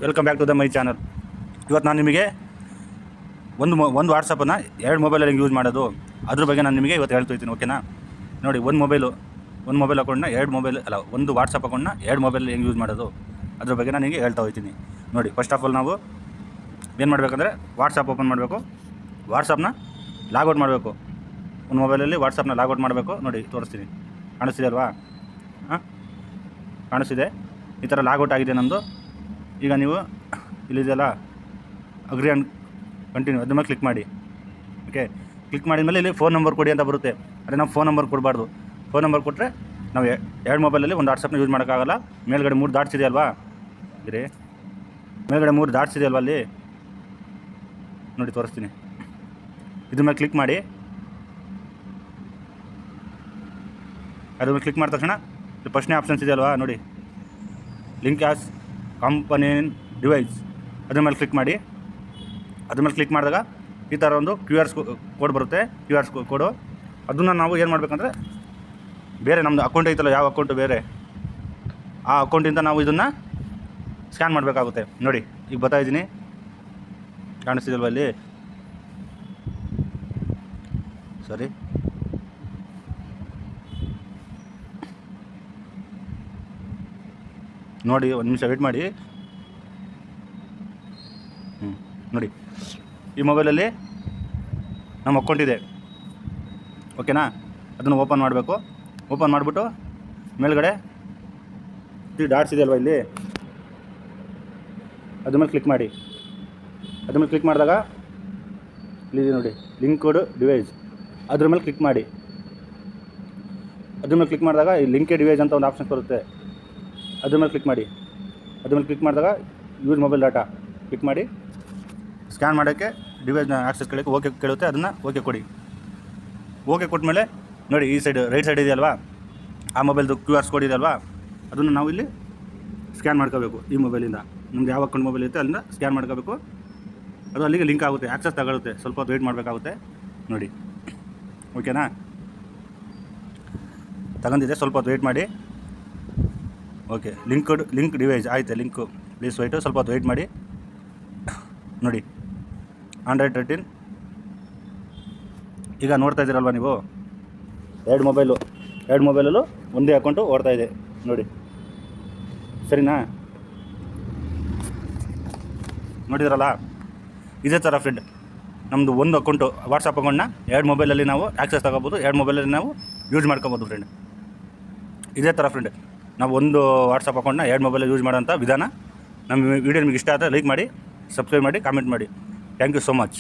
Welcome back to the my channel. ಇವತ್ತು ನಾನು ನಿಮಗೆ ಒಂದು ವಾಟ್ಸಪ್ಪನ್ನು ಎರಡು ಮೊಬೈಲಲ್ಲಿ ಯೂಸ್ ಮಾಡೋದು ಅದ್ರ ಬಗ್ಗೆ ನಾನು ನಿಮಗೆ ಇವತ್ತು ಹೇಳ್ತಿದ್ದೀನಿ. ಓಕೆನಾ? ನೋಡಿ, ಒಂದು ಮೊಬೈಲ್ ಅಕೌಂಟ್ನ ಒಂದು ವಾಟ್ಸಪ್ ಅಕೌಂಟ್ನ ಎರಡು ಮೊಬೈಲಲ್ಲಿ ಹೆಂಗೆ ಯೂಸ್ ಮಾಡೋದು ಅದ್ರ ಬಗ್ಗೆ ನಾನು ನಿಮಗೆ ಹೇಳ್ತಾ ಹೋಗ್ತೀನಿ. ನೋಡಿ, ಫಸ್ಟ್ ಆಫ್ ಆಲ್ ನಾವು ಏನು ಮಾಡಬೇಕಂದ್ರೆ ವಾಟ್ಸಪ್ ಓಪನ್ ಮಾಡಬೇಕು. ವಾಟ್ಸಪ್ನ ಲಾಗೌಟ್ ಮಾಡಬೇಕು. ಒಂದು ಮೊಬೈಲಲ್ಲಿ ವಾಟ್ಸಪ್ನ ಲಾಗೌಟ್ ಮಾಡಬೇಕು. ನೋಡಿ, ತೋರಿಸ್ತೀನಿ. ಕಾಣಿಸ್ತಿದೆ ಅಲ್ವಾ? ಹಾಂ, ಕಾಣಿಸ್ತಿದೆ. ಈ ಥರ ಲಾಗೌಟ್ ಆಗಿದೆ ನಮ್ಮದು. ಈಗ ನೀವು ಇಲ್ಲಿದೆಯಲ್ಲ ಅಗ್ರಿ ಆ್ಯಂಡ್ ಕಂಟಿನ್ಯೂ, ಅದ್ರ ಮೇಲೆ ಕ್ಲಿಕ್ ಮಾಡಿ. ಓಕೆ, ಕ್ಲಿಕ್ ಮಾಡಿದ ಮೇಲೆ ಇಲ್ಲಿ ಫೋನ್ ನಂಬರ್ ಕೊಡಿ ಅಂತ ಬರುತ್ತೆ. ಅದೇ ನಾವು ಫೋನ್ ನಂಬರ್ ಕೊಡಬಾರ್ದು. ಫೋನ್ ನಂಬರ್ ಕೊಟ್ಟರೆ ನಾವು ಎರಡು ಮೊಬೈಲಲ್ಲಿ ಒಂದು ವಾಟ್ಸಪ್ನ ಯೂಸ್ ಮಾಡೋಕ್ಕಾಗಲ್ಲ. ಮೇಲ್ಗಡೆ 3 ಡಾಟ್ಸ್ ಇದೆ ಅಲ್ವಾ? ಇರಿ, ಮೇಲ್ಗಡೆ 3 ಡಾಟ್ಸ್ ಇದೆ ಅಲ್ವಾ? ಅಲ್ಲಿ ನೋಡಿ, ತೋರಿಸ್ತೀನಿ. ಇದ್ರ ಮೇಲೆ ಕ್ಲಿಕ್ ಮಾಡಿ. ಅದ್ರ ಮೇಲೆ ಕ್ಲಿಕ್ ಮಾಡಿದ ತಕ್ಷಣ ಫಸ್ಟ್ನೇ ಆಪ್ಷನ್ಸ್ ಇದೆ ಅಲ್ವಾ? ನೋಡಿ, ಲಿಂಕ್ ಆಸ್ ಕಂಪನಿಯನ್ ಡಿವೈಸ್, ಅದ್ರ ಮೇಲೆ ಕ್ಲಿಕ್ ಮಾಡಿ. ಅದ್ರ ಮೇಲೆ ಕ್ಲಿಕ್ ಮಾಡಿದಾಗ ಈ ಥರ ಒಂದು QR ಕೋಡ್ ಬರುತ್ತೆ. QR ಕೋಡು ಅದನ್ನು ನಾವು ಏನು ಮಾಡಬೇಕಂದ್ರೆ ಬೇರೆ ನಮ್ಮದು ಅಕೌಂಟ್ ಐತಲ್ಲ, ಯಾವ ಅಕೌಂಟು ಬೇರೆ, ಆ ಅಕೌಂಟಿಂದ ನಾವು ಇದನ್ನು ಸ್ಕ್ಯಾನ್ ಮಾಡಬೇಕಾಗುತ್ತೆ. ನೋಡಿ, ಈಗ ಬರ್ತಾಯಿದ್ದೀನಿ. ಕಾಣಿಸ್ತಿದಲ್ವ ಅಲ್ಲಿ? ಸರಿ, ನೋಡಿ, ಒಂದು ನಿಮಿಷ ವೇಟ್ ಮಾಡಿ. ನೋಡಿ, ಈ ಮೊಬೈಲಲ್ಲಿ ನಮ್ಮ ಅಕೌಂಟ್ ಇದೆ. ಓಕೆನಾ? ಅದನ್ನು ಓಪನ್ ಮಾಡಬೇಕು. ಓಪನ್ ಮಾಡಿಬಿಟ್ಟು ಮೇಲ್ಗಡೆ 3 ಡಾಟ್ಸ್ ಇದೆ ಅಲ್ವಾ? ಇಲ್ಲಿ ಅದ್ರ ಮೇಲೆ ಕ್ಲಿಕ್ ಮಾಡಿ. ಅದ್ರ ಮೇಲೆ ಕ್ಲಿಕ್ ಮಾಡಿದಾಗ ಇಲ್ಲಿದೆ ನೋಡಿ, ಲಿಂಕ್ ಕೋಡ್ ಡಿವೈಸ್, ಅದ್ರ ಮೇಲೆ ಕ್ಲಿಕ್ ಮಾಡಿ. ಅದ್ರ ಮೇಲೆ ಕ್ಲಿಕ್ ಮಾಡಿದಾಗ ಈ ಲಿಂಕ್ ಡಿವೈಸ್ ಅಂತ ಒಂದು ಆಪ್ಷನ್ ಬರುತ್ತೆ. ಅದ್ರ ಮೇಲೆ ಕ್ಲಿಕ್ ಮಾಡಿ. ಅದ್ರ ಮೇಲೆ ಕ್ಲಿಕ್ ಮಾಡಿದಾಗ ಯೂಸ್ ಮೊಬೈಲ್ ಡಾಟಾ ಕ್ಲಿಕ್ ಮಾಡಿ. ಸ್ಕ್ಯಾನ್ ಮಾಡೋಕ್ಕೆ ಡಿವೈಸ್ನ ಆಕ್ಸೆಸ್ ಕೇಳೋಕ್ಕೆ ಓಕೆ ಕೇಳುತ್ತೆ. ಅದನ್ನು ಓಕೆ ಕೊಡಿ. ಓಕೆ ಕೊಟ್ಟಮೇಲೆ ನೋಡಿ, ಈ ಸೈಡ್ ರೈಟ್ ಸೈಡ್ ಇದೆಯಲ್ವಾ, ಆ ಮೊಬೈಲ್ದು QR ಕೋಡ್ ಇದೆ ಅಲ್ವಾ? ಅದನ್ನು ನಾವು ಇಲ್ಲಿ ಸ್ಕ್ಯಾನ್ ಮಾಡ್ಕೋಬೇಕು. ಈ ಮೊಬೈಲಿಂದ ನಮ್ದು ಯಾವ ಅಕೌಂಟ್ ಮೊಬೈಲ್ ಇರುತ್ತೆ ಅಲ್ಲಿಂದ ಸ್ಕ್ಯಾನ್ ಮಾಡ್ಕೋಬೇಕು. ಅದು ಅಲ್ಲಿಗೆ ಲಿಂಕ್ ಆಗುತ್ತೆ, ಆಕ್ಸೆಸ್ ತಗೊಳುತ್ತೆ. ಸ್ವಲ್ಪ ಹೊತ್ತು ವೆಯ್ಟ್ ಮಾಡಬೇಕಾಗುತ್ತೆ. ನೋಡಿ, ಓಕೆನಾ? ತಗೊಂಡಿದೆ, ಸ್ವಲ್ಪ ಹೊತ್ತು ವೆಯ್ಟ್ ಮಾಡಿ. ಓಕೆ, ಲಿಂಕ್ ಡಿವೈಸ್ ಆಯಿತು. ಲಿಂಕು ಪ್ಲೀಸ್ ವೆಯ್ಟು, ಸ್ವಲ್ಪ ಹೊತ್ತು ವೆಯ್ಟ್ ಮಾಡಿ. ನೋಡಿ, Android 13 ಈಗ ನೋಡ್ತಾ ಇದ್ದೀರಲ್ವ ನೀವು? ಎರಡು ಮೊಬೈಲಲ್ಲೂ ಒಂದೇ ಅಕೌಂಟು ಓಡ್ತಾ ಇದೆ. ನೋಡಿ, ಸರಿನಾ? ನೋಡಿದ್ರಲ್ಲ? ಇದೇ ಥರ ಫ್ರೆಂಡ್, ನಮ್ಮದು ಒಂದು ಅಕೌಂಟು ವಾಟ್ಸಪ್ ಅಕೌಂಟ್ನ ಎರಡು ಮೊಬೈಲಲ್ಲಿ ನಾವು ಆ್ಯಕ್ಸೆಸ್ ತಗೋಬೋದು, ಎರಡು ಮೊಬೈಲಲ್ಲಿ ನಾವು ಯೂಸ್ ಮಾಡ್ಕೋಬೋದು ಫ್ರೆಂಡ್. ಇದೇ ಥರ ಫ್ರೆಂಡ್, ನಾವು ಒಂದು ವಾಟ್ಸಪ್ ಅಕೌಂಟ್ನ ಎರಡು ಮೊಬೈಲಲ್ಲಿ ಯೂಸ್ ಮಾಡೋಂಥ ವಿಧಾನ. ನಮ್ಮ ವಿಡಿಯೋ ನಿಮಗೆ ಇಷ್ಟ ಆದರೆ ಲೈಕ್ ಮಾಡಿ, ಸಬ್ಸ್ಕ್ರೈಬ್ ಮಾಡಿ, ಕಾಮೆಂಟ್ ಮಾಡಿ. Thank you so much.